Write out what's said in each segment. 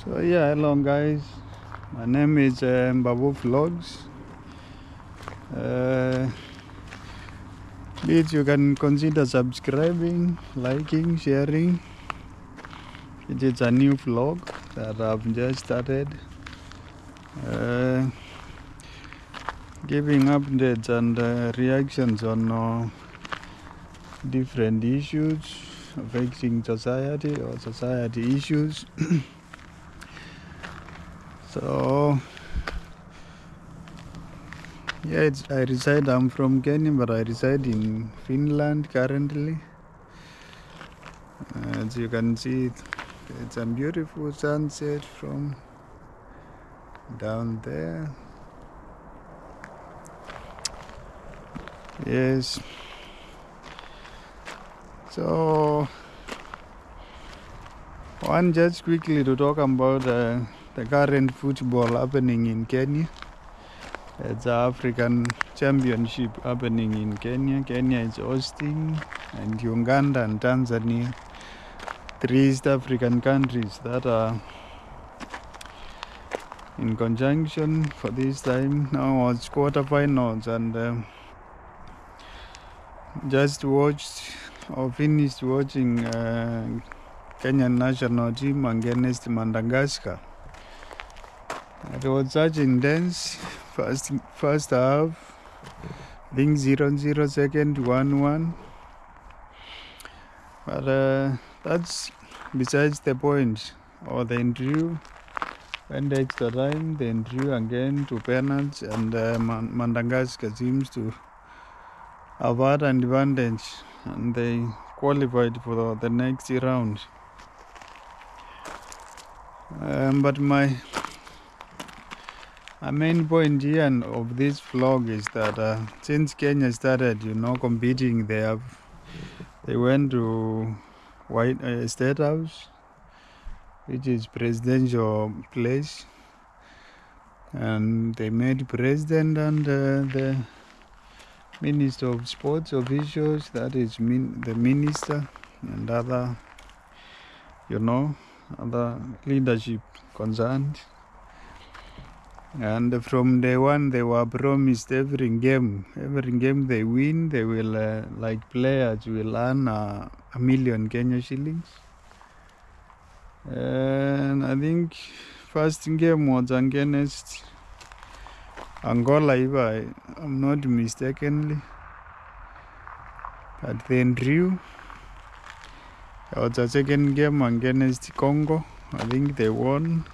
So yeah, hello guys. My name is Babu Vlogs. Please, you can consider subscribing, liking, sharing. It is a new vlog that I've just started. Giving updates and reactions on different issues affecting society or society issues. So yeah, I'm from Kenya, but I reside in Finland currently. As you can see, it's a beautiful sunset from down there. Yes. So, one just quickly to talk about the current football happening in Kenya. It's an African Championship happening in Kenya. Kenya is hosting, and Uganda and Tanzania, 3 East African countries that are in conjunction for this time. Now it's quarterfinals, and just watched or finished watching Kenyan national team against Madagascar. It was such intense first half, I think 0-0, second 1-1. But that's besides the point. Or they drew, went extra time, they drew again to penalties, and Madagascar seems to have had an advantage, and they qualified for the next round. But my main point here of this vlog is that since Kenya started, competing, they went to State House, which is presidential place, and they met president and the Minister of Sports officials, that is the minister, and other leadership concerned. And from day one, they were promised every game they win, they will, like players, will earn a million Kenya shillings. And I think first game was against Angola, if I'm not mistakenly. But they drew. There was a second game against Congo. I think they won.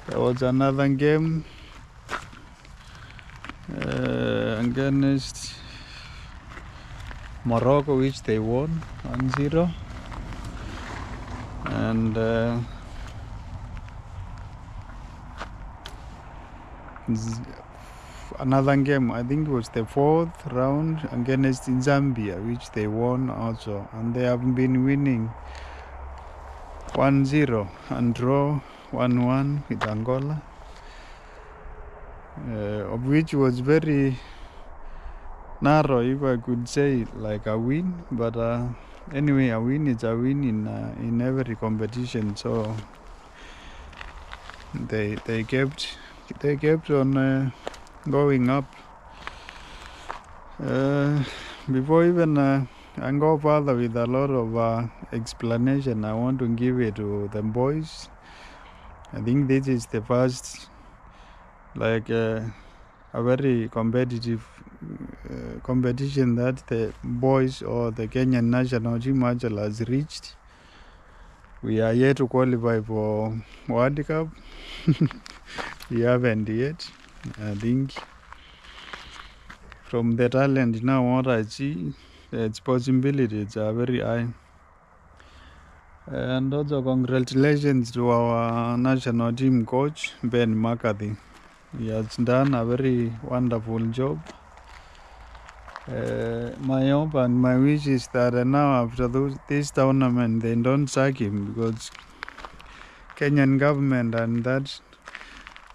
There was another game against Morocco, which they won 1-0. And another game, I think it was the 4th round against Zambia, which they won also. And they have been winning 1-0 and draw 1-1 with Angola, of which was very narrow, if I could say, like a win. But anyway, a win is a win in every competition. So they kept on going up. Before even I go further with a lot of explanation, I want to give it to the boys. I think this is the first, like a very competitive competition that the boys or the Kenyan national team has reached. We are yet to qualify for World Cup. We haven't yet. I think from the talent now, what I see, its possibilities are very high. And also congratulations to our national team coach, Ben McCarthy. He has done a very wonderful job. My hope and my wish is that now after this tournament, they don't sack him, because Kenyan government and that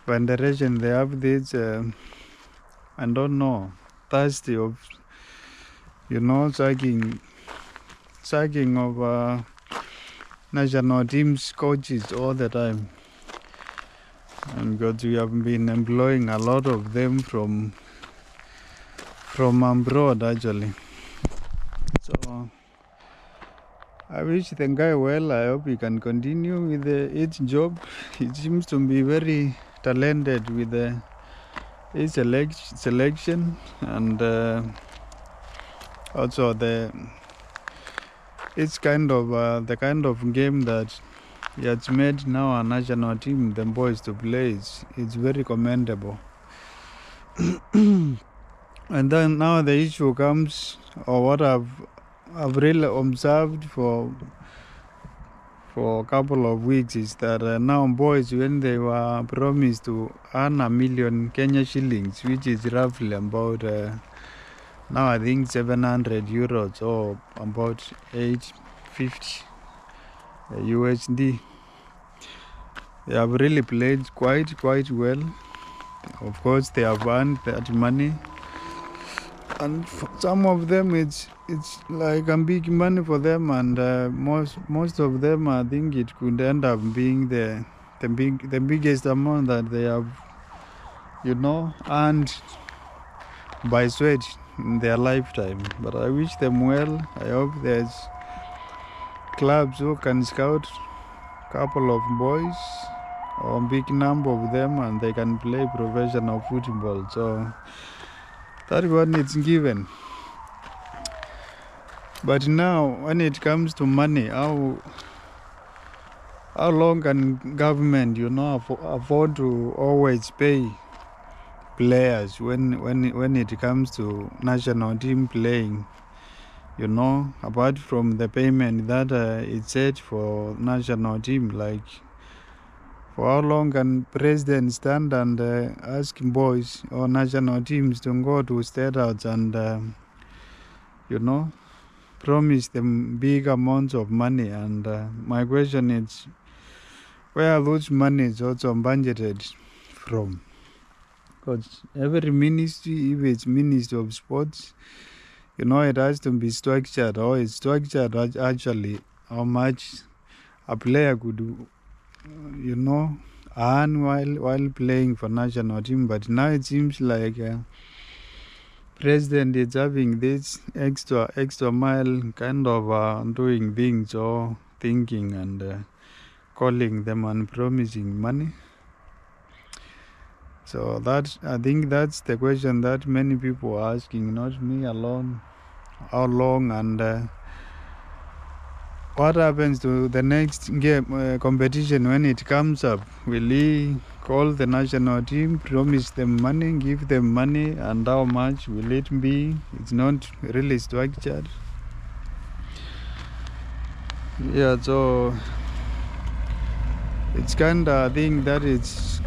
federation, they have this, I don't know, thirsty of, sacking of national teams coaches all the time, and because we have been employing a lot of them from abroad actually. So I wish the guy well. I hope he can continue with his job. He seems to be very talented with his selection, and also it's kind of the kind of game that he has made now a national team, the boys to play. It's very commendable. And then now the issue comes, or what I've really observed for a couple of weeks, is that now boys, when they were promised to earn 1 million Kenya shillings, which is roughly about now I think 700 euros or about 850 USD, they have really played quite well. Of course, they have earned that money, and for some of them it's like a big money for them, and most of them, I think it could end up being the biggest amount that they have earned by sweat in their lifetime. But I wish them well. I hope there's clubs who can scout a couple of boys or a big number of them, and they can play professional football. So that one it's given. But now when it comes to money, how long can government afford to always pay players when it comes to national team playing? Apart from the payment that it's set for national team, like for how long can president stand and ask boys or national teams to go to state outs and promise them big amounts of money? And my question is, where are those monies also budgeted from? Because every ministry, if it's Ministry of Sports, it has to be structured, or it's structured actually how much a player could earn while playing for national team. But now it seems like president is having this extra mile kind of doing things or thinking and calling them and promising money. So I think that's the question that many people are asking, not me alone. How long, and what happens to the next game competition when it comes up? Will he call the national team, promise them money, give them money, and how much will it be? It's not really structured. Yeah, so it's kind of a thing that it's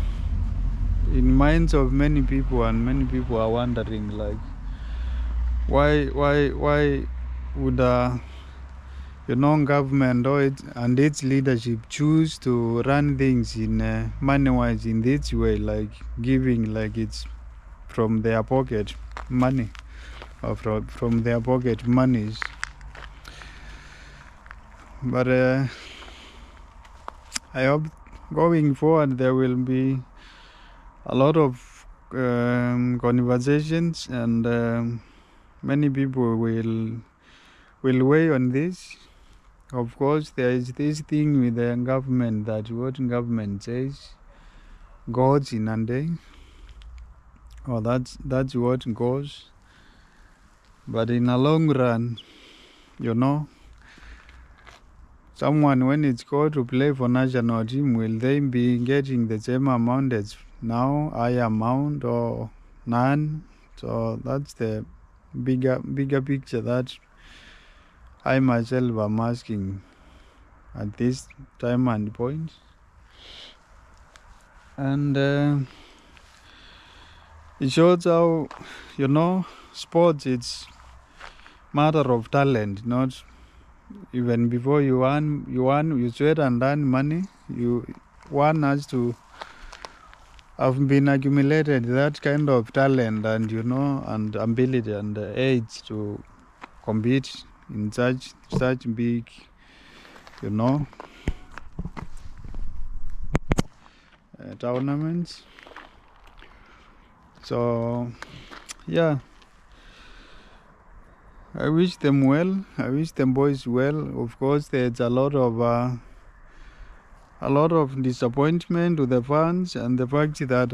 in minds of many people, and many people are wondering, like, why would government and its leadership choose to run things in money-wise in this way, like giving like it's from their pocket money, or from their pocket monies. But I hope going forward there will be a lot of conversations, and many people will weigh on this. Of course, there is this thing with the government, that what government says goes in a day, or that's what goes. But in a long run, someone, when it's called to play for national team, will they be getting the same amount as now, high amount or none? So that's the bigger picture that I myself am asking at this time and point. And it shows how sports, it's matter of talent, not even before you sweat and earn money. One has to have been accumulated that kind of talent and and ability and age to compete in such big tournaments. So yeah, I wish them well. I wish them boys well. Of course, there's a lot of disappointment to the fans, and the fact that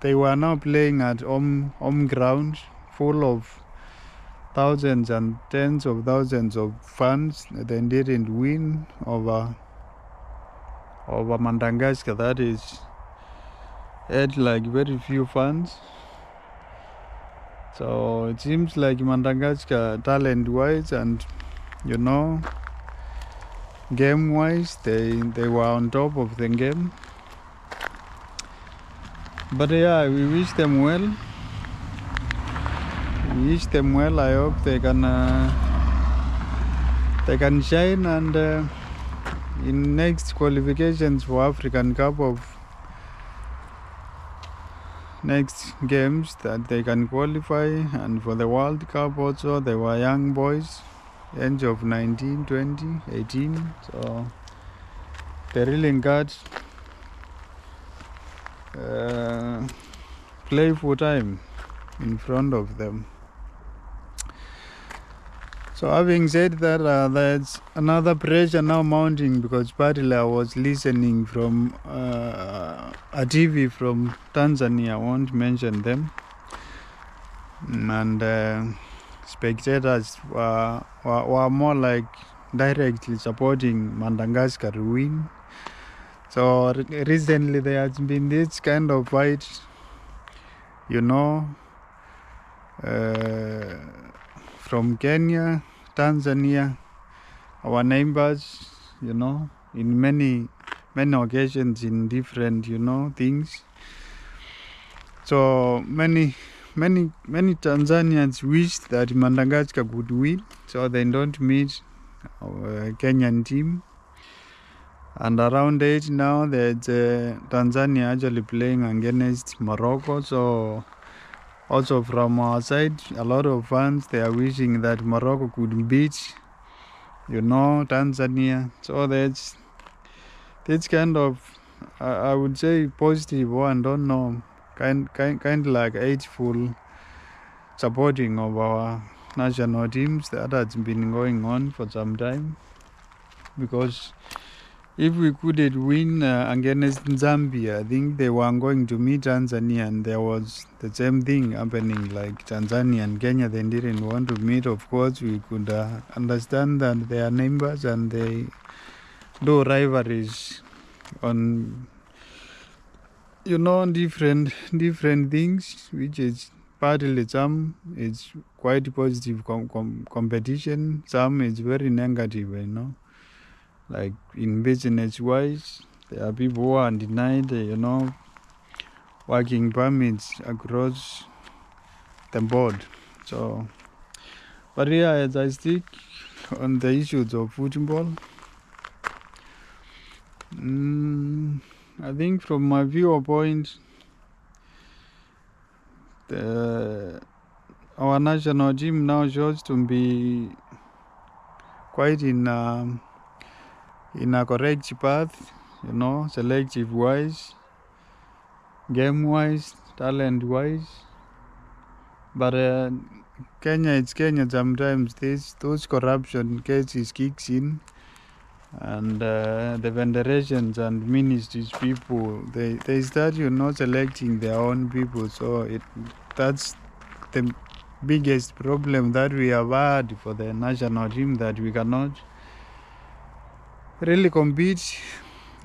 they were now playing at home ground, full of thousands and tens of thousands of fans. They didn't win over Madagascar. That is had like very few fans. So it seems like Madagascar, talent-wise and game-wise, they were on top of the game. But yeah, we wish them well. We wish them well. I hope they can shine, and in next qualifications for African Cup of next games that they can qualify, and for the World Cup also. They were young boys, age of 19, 20, 18, so they really got play for time in front of them. So having said that, there's another pressure now mounting, because partly I was listening from a TV from Tanzania, I won't mention them, and spectators were more like directly supporting Madagascar to win. So recently there has been this kind of fight, from Kenya, Tanzania, our neighbors, in many occasions, in different, things. So many Tanzanians wish that Madagascar could win, so they don't meet our Kenyan team. And around it now, there's Tanzania actually playing against Morocco. So also from our side, a lot of fans, they are wishing that Morocco could beat, Tanzania. So that's kind of, I would say, positive one. Don't know, kind of like hateful supporting of our national teams that has been going on for some time. Because if we couldn't win against Zambia, I think they were going to meet Tanzania, and there was the same thing happening, like Tanzania and Kenya, they didn't want to meet. Of course, we could understand that they are neighbors and they do rivalries on, different things, which is partly some is quite positive competition, some is very negative, like in business wise, there are people who are denied, working permits across the board. So, but yeah, as I stick on the issues of football, I think from my viewpoint, our national team now shows to be quite in a correct path, selective wise, game wise, talent wise. But Kenya, it's Kenya. Sometimes those corruption cases kicks in, and the federations and ministries people, they start selecting their own people. So that's the biggest problem that we have had for the national team, that we cannot really compete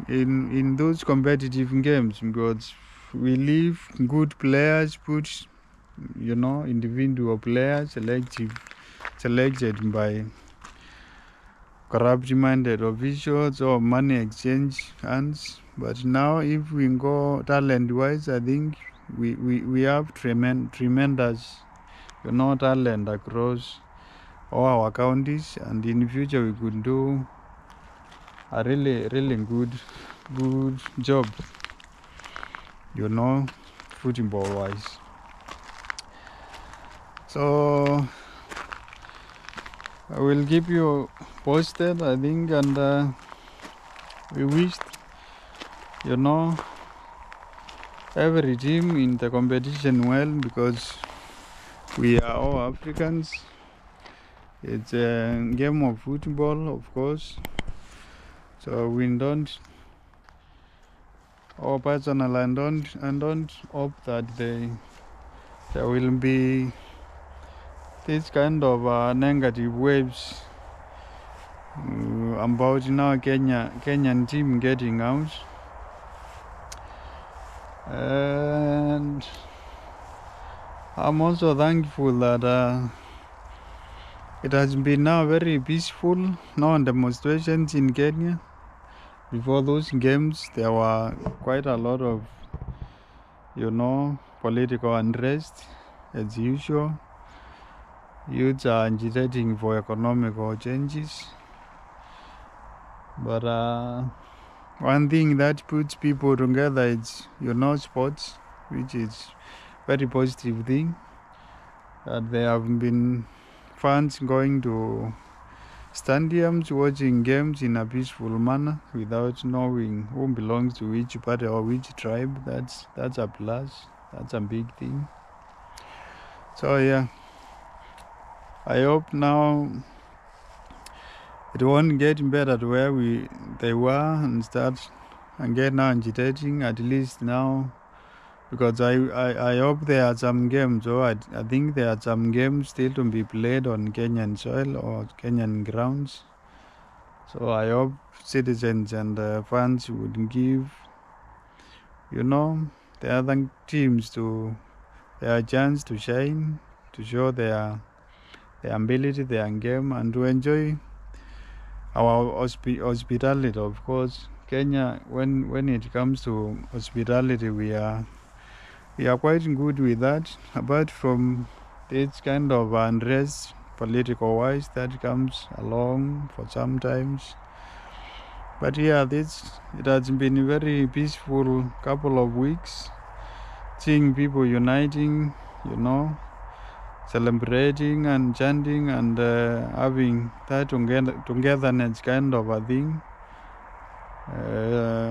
in those competitive games, because we leave good players, put individual players selected by corrupt-minded officials or money exchange hands. But now, if we go talent-wise, I think we have tremendous talent across all our counties, and in the future we could do a really good job, football wise. So I will keep you posted, I think, and we you know, every team in the competition well, because we are all Africans. It's a game of football, of course. So we don't, or personal, and don't hope that there will be this kind of negative waves about now Kenyan team getting out. And I'm also thankful that it has been now very peaceful now demonstrations in Kenya. Before those games, there were quite a lot of, political unrest as usual. Youths are agitating for economical changes. But one thing that puts people together is, sports, which is very positive thing. That there have been fans going to stadiums watching games in a peaceful manner without knowing who belongs to which party or which tribe. That's a plus. That's a big thing. So yeah, I hope now it won't get better to where they were and start and get now agitating, at least now, because I hope there are some games, or I think there are some games still to be played on Kenyan soil or Kenyan grounds. So I hope citizens and fans would give, the other teams their chance to shine, to show their ability, their game, and to enjoy our hospitality. Of course, Kenya, when it comes to hospitality, we are quite good with that. Apart from this kind of unrest, political wise, that comes along for sometimes. But yeah, it has been a very peaceful couple of weeks, seeing people uniting, celebrating and chanting and having that togetherness kind of a thing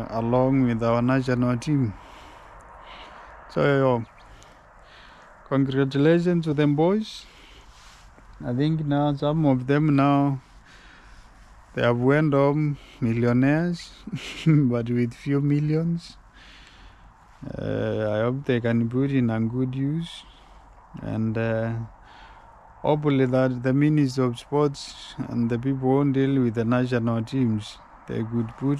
along with our national team. So congratulations to them boys. I think now some of them now they have went home millionaires but with few millions. I hope they can put in a good use, and hopefully that the Minister of Sports and the people who deal with the national teams, they could put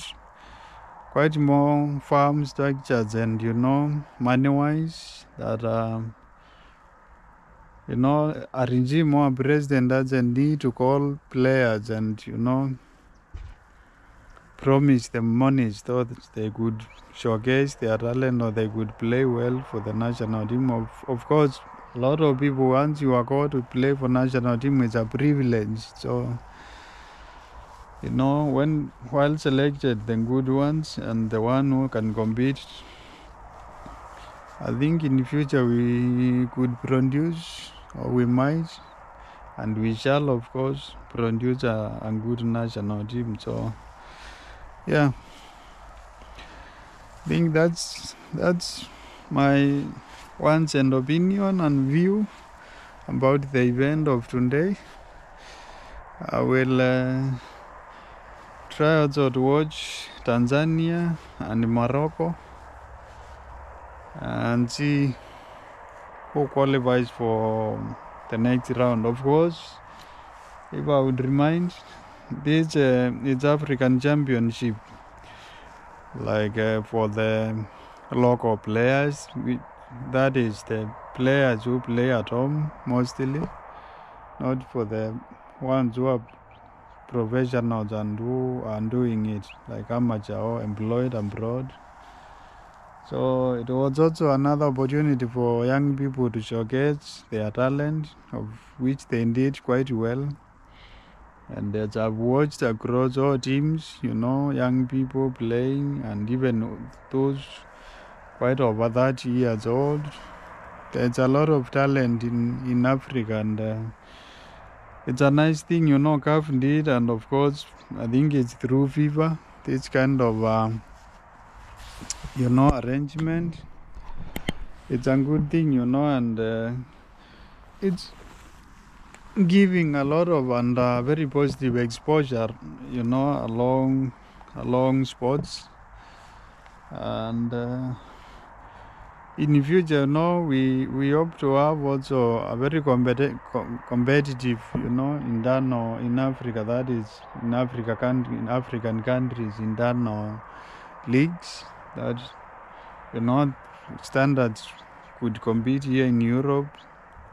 quite more farm structures and, money-wise, that, a regime or a president doesn't need to call players and, promise them money so that they could showcase their talent or they could play well for the national team. Of course, a lot of people, once you are called to play for national team, it's a privilege. So, while selected the good ones and the one who can compete, I think in the future we could produce, or we might, and we shall, of course, produce a good national team. So, yeah, I think that's my wants and opinion and view about the event of today. I will try also to watch Tanzania and Morocco and see who qualifies for the next round. Of course, if I would remind, this is African Championship, like for the local players. That is the players who play at home mostly, not for the ones who are professionals and who are doing it like amateur or employed abroad. So it was also another opportunity for young people to showcase their talent, of which they did quite well. And as I've watched across all teams, young people playing, and even those quite over 30 years old, there's a lot of talent in Africa, and it's a nice thing, CAF did, and of course, I think it's through FIFA, this kind of arrangement. It's a good thing, and it's giving a lot of and very positive exposure, along sports. And in the future, we hope to have also a very competitive, internal in Africa. That is in African countries, internal leagues that standards could compete here in Europe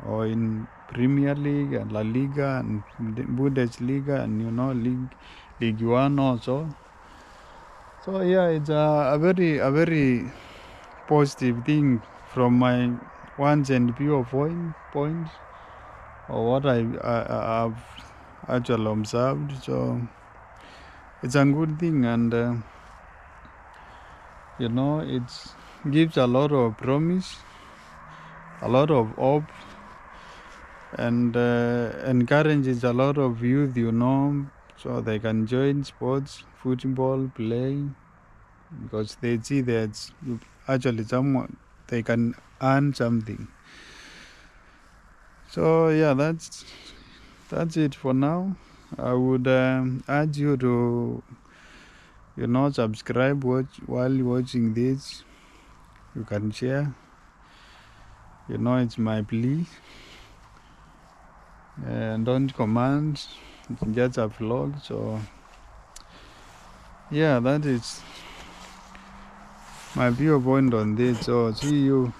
or in Premier League and La Liga and Bundesliga and League One also. So yeah, it's a very positive thing from my wants and point or what I've actually observed. So it's a good thing, and it gives a lot of promise, a lot of hope, and encourages a lot of youth, so they can join sports, football, play, because they see that actually someone they can earn something. So yeah, that's it for now. I would urge you to subscribe while watching this. You can share. It's my plea. And don't comment. It's just a vlog. So yeah, that is my viewpoint on this. So see you